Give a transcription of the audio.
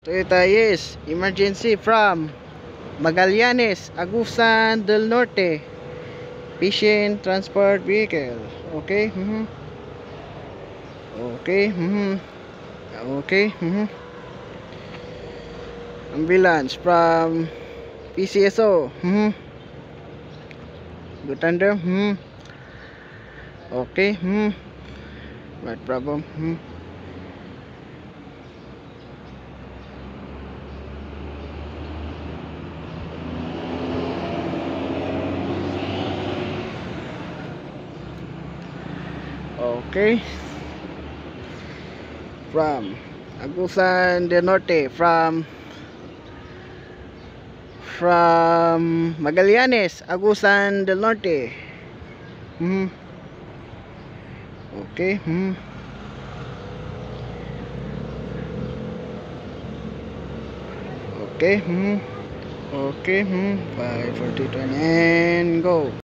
Toyota yes, emergency from Magallanes, Agusan del Norte. Fishing transport vehicle. Okay. Okay. Okay. Ambulance from PCSO. Good under. Okay. Right problem. Okay. From Agusan del Norte, from Magallanes, Agusan del Norte. Okay. Okay. Okay. 5:42 and go.